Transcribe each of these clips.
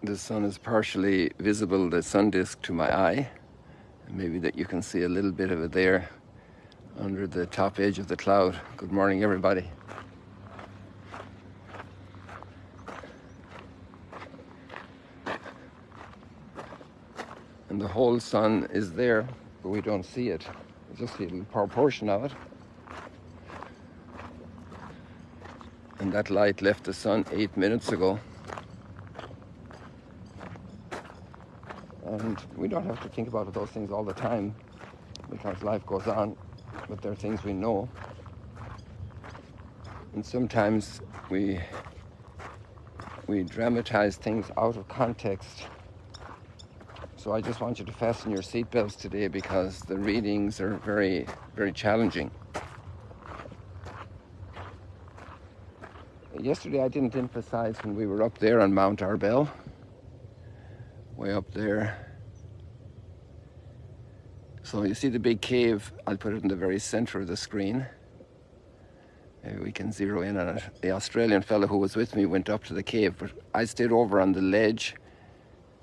The sun is partially visible, the sun disk, to my eye. Maybe that you can see a little bit of it there under the top edge of the cloud. Good morning, everybody. And the whole sun is there, but we don't see it. We just see a little proportion of it. And that light left the sun 8 minutes ago. And we don't have to think about those things all the time because life goes on, but there are things we know. And sometimes we dramatize things out of context. So I just want you to fasten your seatbelts today because the readings are very, very challenging. Yesterday I didn't emphasize when we were up there on Mount Arbel, way up there. So you see the big cave, I'll put it in the very center of the screen. Maybe we can zero in on it. The Australian fellow who was with me went up to the cave, but I stayed over on the ledge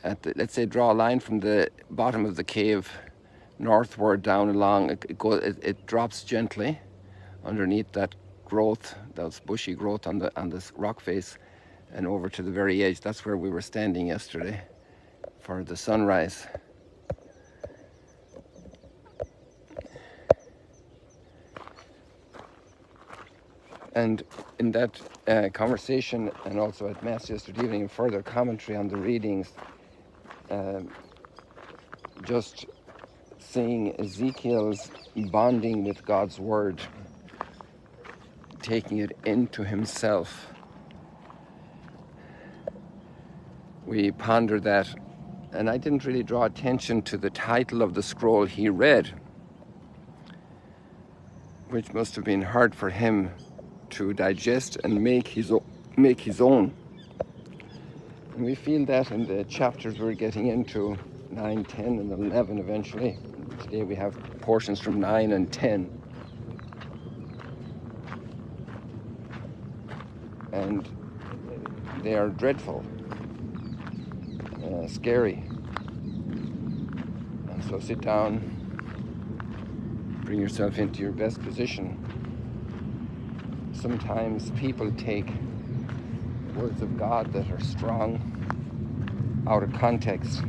at the, let's say, draw a line from the bottom of the cave northward down along. It drops gently underneath that growth, that bushy growth on this rock face, and over to the very edge. That's where we were standing yesterday for the sunrise. And in that conversation, and also at Mass yesterday evening, and further commentary on the readings, just seeing Ezekiel's bonding with God's Word, taking it into himself. We pondered that, and I didn't really draw attention to the title of the scroll he read, which must have been hard for him to digest and make his own. And we feel that in the chapters we're getting into, 9, 10, and 11 eventually. Today we have portions from 9 and 10. And they are dreadful, scary. And so sit down, bring yourself into your best position. Sometimes people take words of God that are strong out of context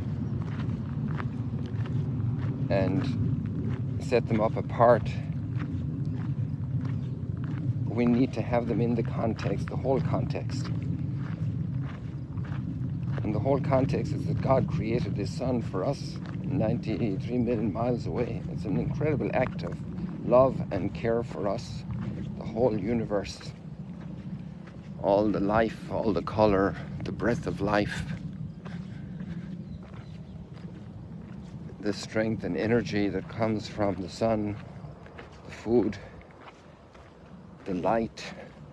and set them up apart. We need to have them in the context, the whole context. And the whole context is that God created His Son for us 93 million miles away. It's an incredible act of love and care for us, the whole universe, all the life, all the color, the breath of life, the strength and energy that comes from the sun, the food, the light,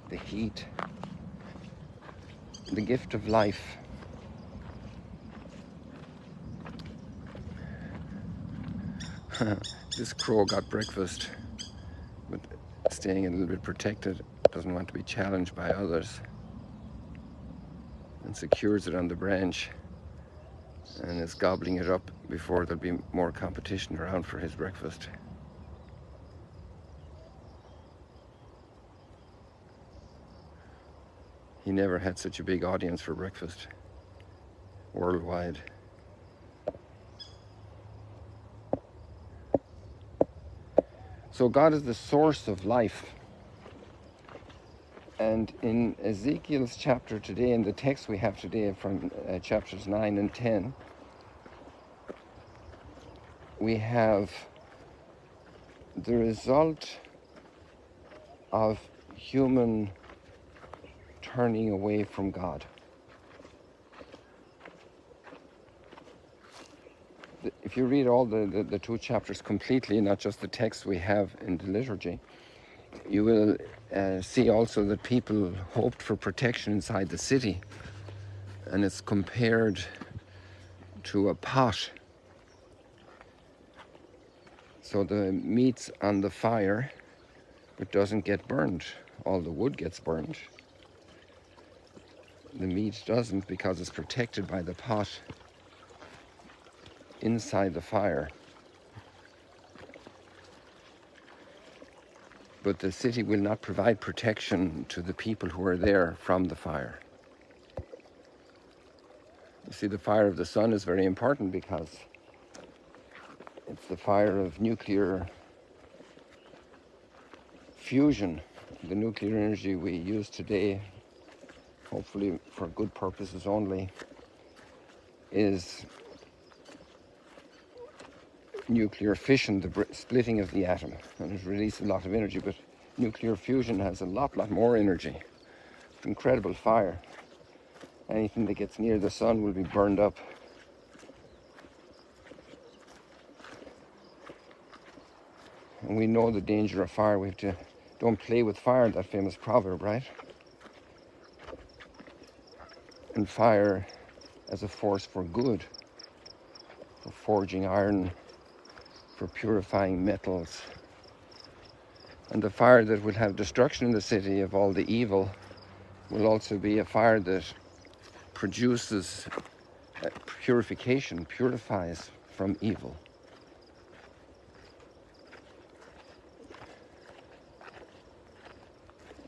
the heat, the gift of life. This crow got breakfast, but staying a little bit protected, doesn't want to be challenged by others, and secures it on the branch and is gobbling it up before there'll be more competition around for his breakfast. He never had such a big audience for breakfast worldwide. So God is the source of life. And in Ezekiel's chapter today, in the text we have today from chapters 9 and 10, we have the result of human turning away from God. If you read all the two chapters completely, not just the text we have in the liturgy, you will see also that people hoped for protection inside the city, and it's compared to a pot. So the meat's on the fire, but doesn't get burned. All the wood gets burned. The meat doesn't, because it's protected by the pot inside the fire. But the city will not provide protection to the people who are there from the fire. You see, the fire of the sun is very important because it's the fire of nuclear fusion. The nuclear energy we use today, hopefully for good purposes only, is nuclear fission, the splitting of the atom, and it releases a lot of energy. But nuclear fusion has a lot more energy. It's incredible fire. Anything that gets near the sun will be burned up. And we know the danger of fire. We have to, don't play with fire, that famous proverb, right? And fire as a force for good, for forging iron, for purifying metals. And the fire that will have destruction in the city of all the evil will also be a fire that produces purification, purifies from evil.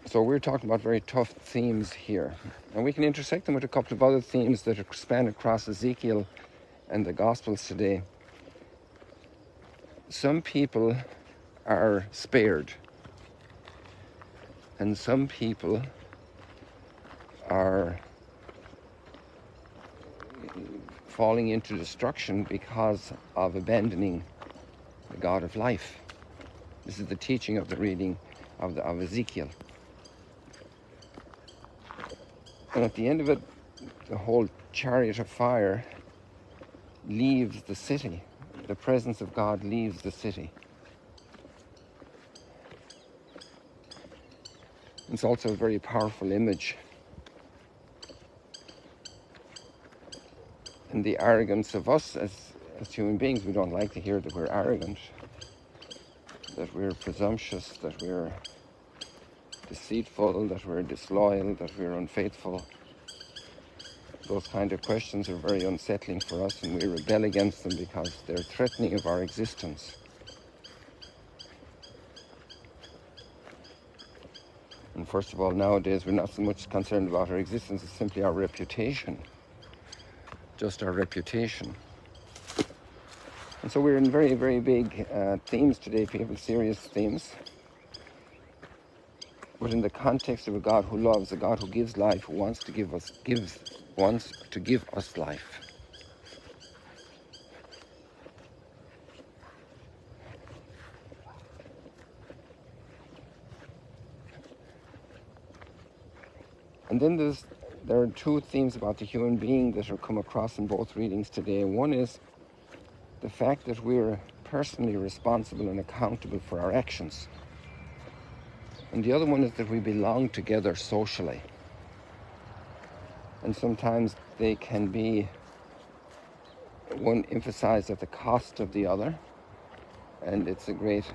So we're talking about very tough themes here. And we can intersect them with a couple of other themes that span across Ezekiel and the Gospels today. Some people are spared, and some people are falling into destruction because of abandoning the God of life. This is the teaching of the reading of Ezekiel. And at the end of it, the whole chariot of fire leaves the city. The presence of God leaves the city. It's also a very powerful image. And the arrogance of us as human beings, we don't like to hear that we're arrogant, that we're presumptuous, that we're deceitful, that we're disloyal, that we're unfaithful. Those kind of questions are very unsettling for us, and we rebel against them because they're threatening of our existence. And first of all, nowadays we're not so much concerned about our existence, it's simply our reputation. Just our reputation. And so we're in very, very big themes today, people, serious themes. But in the context of a God who loves, a God who gives life, who wants to give us life. And then there are two themes about the human being that are come across in both readings today. One is the fact that we're personally responsible and accountable for our actions. And the other one is that we belong together socially. And sometimes they can be one emphasized at the cost of the other. And it's a great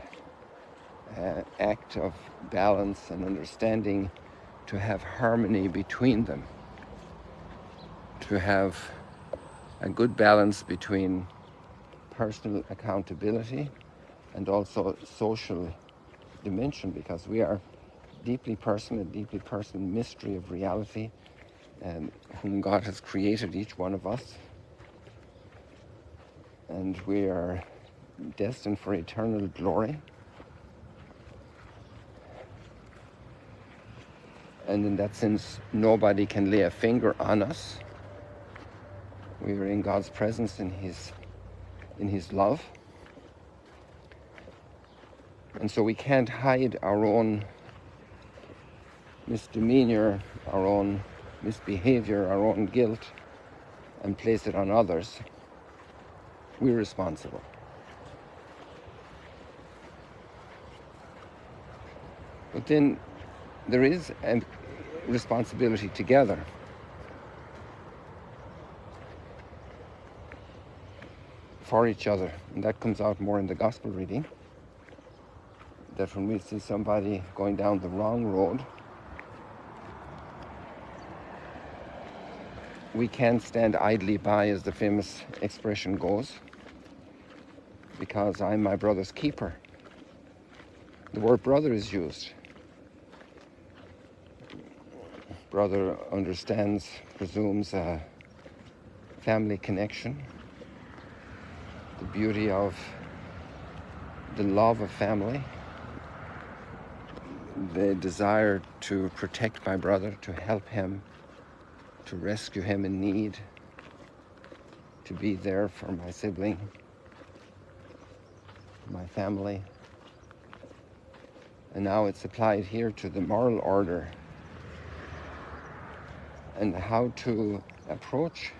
act of balance and understanding to have harmony between them. To have a good balance between personal accountability and also social dimension, because we are deeply personal, a deeply personal mystery of reality, whom God has created, each one of us. And we are destined for eternal glory. And in that sense, nobody can lay a finger on us. We are in God's presence, in His love. And so we can't hide our own misdemeanor, our own misbehavior, our own guilt, and place it on others. We're responsible. But then there is a responsibility together. For each other. And that comes out more in the gospel reading. That when we see somebody going down the wrong road, we can't stand idly by, as the famous expression goes, because I'm my brother's keeper. The word brother is used. Brother understands, presumes a family connection, the beauty of the love of family, the desire to protect my brother, to help him, to rescue him in need, to be there for my sibling, my family. And now it's applied here to the moral order and how to approach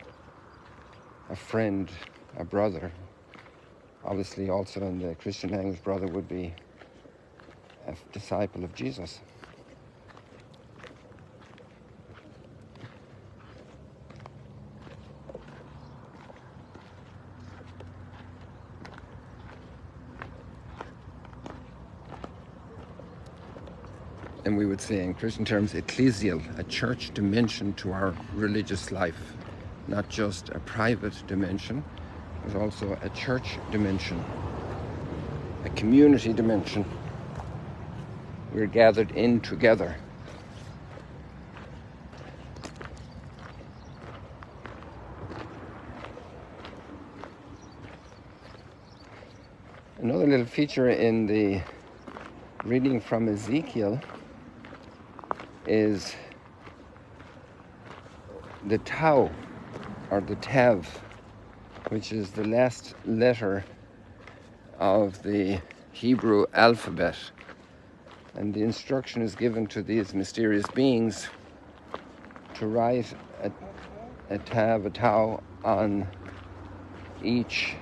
a friend, a brother. Obviously, also in the Christian language, brother would be a disciple of Jesus. And we would say in Christian terms, ecclesial, a church dimension to our religious life. Not just a private dimension, but also a church dimension, a community dimension. We're gathered in together. Another little feature in the reading from Ezekiel is the tau, or the tav, which is the last letter of the Hebrew alphabet. And the instruction is given to these mysterious beings to write a tav, a tau, on each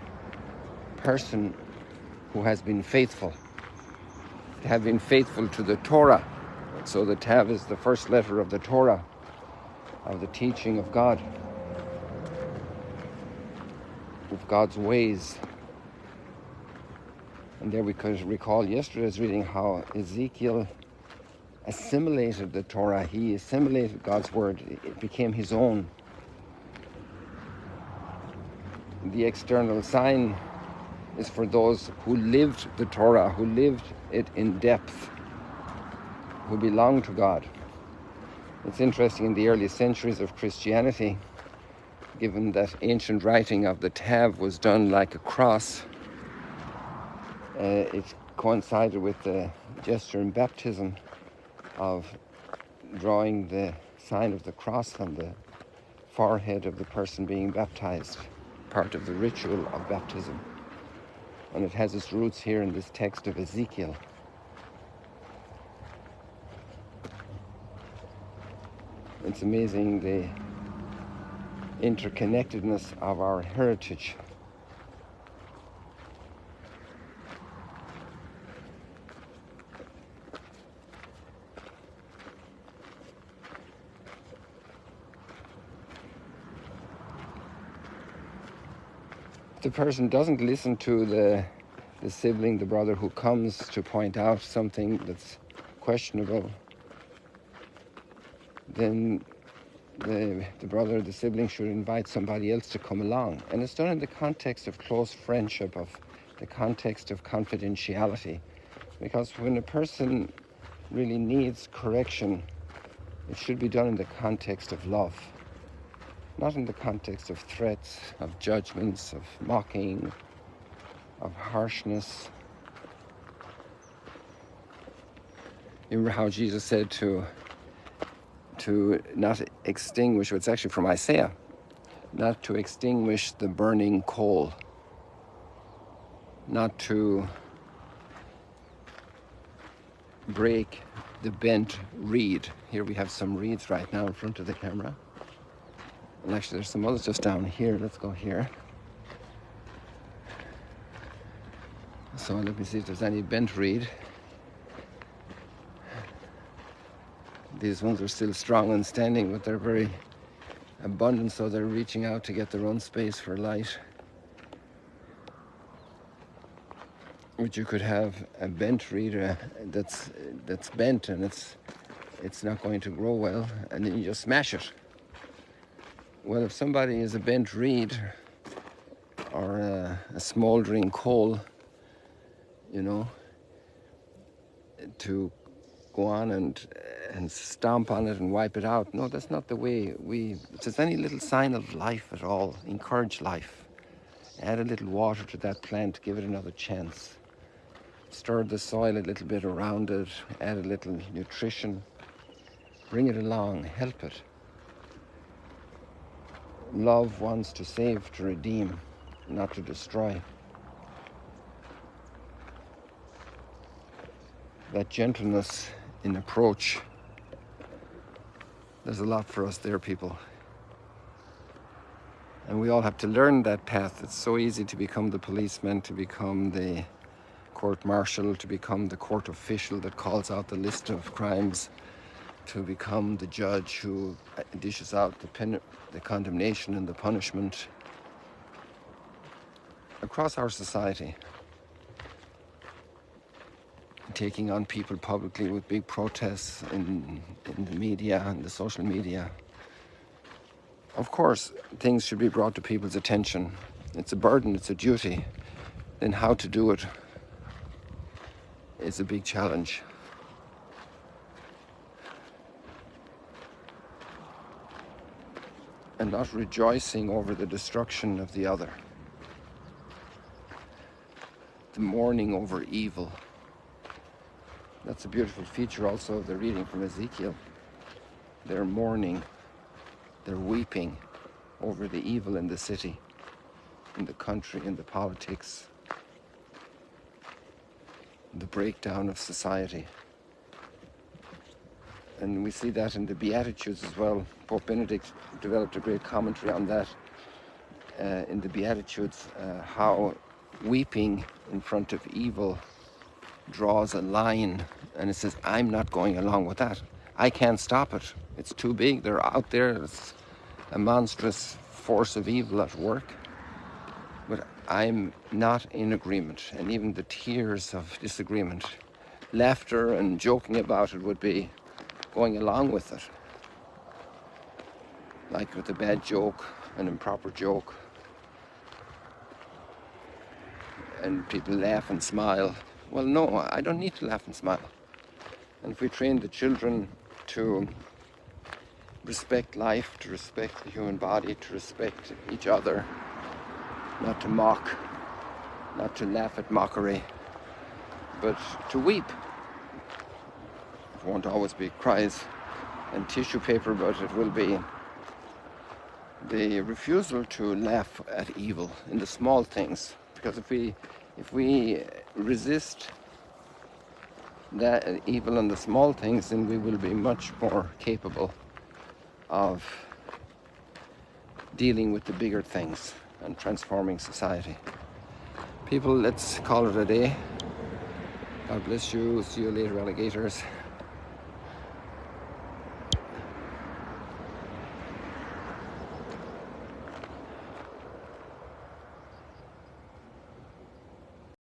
person who has been faithful, to have been faithful to the Torah. So the tav is the first letter of the Torah, of the teaching of God, of God's ways. And there we could recall yesterday's reading how Ezekiel assimilated the Torah. He assimilated God's word. It became his own. The external sign is for those who lived the Torah, who lived it in depth, who belong to God. It's interesting, in the early centuries of Christianity, given that ancient writing of the tav was done like a cross, it coincided with the gesture in baptism of drawing the sign of the cross on the forehead of the person being baptized, part of the ritual of baptism. And it has its roots here in this text of Ezekiel. It's amazing the interconnectedness of our heritage. If the person doesn't listen to the sibling, the brother who comes to point out something that's questionable, then the brother, the sibling, should invite somebody else to come along. And it's done in the context of close friendship, of the context of confidentiality. Because when a person really needs correction, it should be done in the context of love, not in the context of threats, of judgments, of mocking, of harshness. You remember how Jesus said to not extinguish, it's actually from Isaiah, not to extinguish the burning coal, not to break the bent reed. Here we have some reeds right now in front of the camera. And actually there's some others just down here. Let's go here. So let me see if there's any bent reed. These ones are still strong and standing, but they're very abundant, so they're reaching out to get their own space for light. But you could have a bent reed that's bent, and it's not going to grow well, and then you just smash it. Well, if somebody is a bent reed or a smouldering coal, you know, to go on and stomp on it and wipe it out. No, that's not the way if there's any little sign of life at all, encourage life. Add a little water to that plant, give it another chance. Stir the soil a little bit around it, add a little nutrition, bring it along, help it. Love wants to save, to redeem, not to destroy. That gentleness in approach, there's a lot for us there, people. And we all have to learn that path. It's so easy to become the policeman, to become the court marshal, to become the court official that calls out the list of crimes, to become the judge who dishes out the condemnation and the punishment. Across our society, taking on people publicly with big protests in the media and the social media. Of course, things should be brought to people's attention. It's a burden, it's a duty. Then how to do it is a big challenge. And not rejoicing over the destruction of the other. The mourning over evil. That's a beautiful feature also of the reading from Ezekiel. They're mourning. They're weeping over the evil in the city, in the country, in the politics, the breakdown of society. And we see that in the Beatitudes as well. Pope Benedict developed a great commentary on that in the Beatitudes, how weeping in front of evil draws a line, and it says, I'm not going along with that. I can't stop it. It's too big. They're out there. It's a monstrous force of evil at work. But I'm not in agreement. And even the tears of disagreement, laughter and joking about it would be going along with it. Like with a bad joke, an improper joke. And people laugh and smile. Well, no, I don't need to laugh and smile. And if we train the children to respect life, to respect the human body, to respect each other, not to mock, not to laugh at mockery, but to weep. It won't always be cries and tissue paper, but it will be the refusal to laugh at evil in the small things. Because if we resist that evil in the small things, then we will be much more capable of dealing with the bigger things and transforming society. People, let's call it a day. God bless you. See you later, alligators.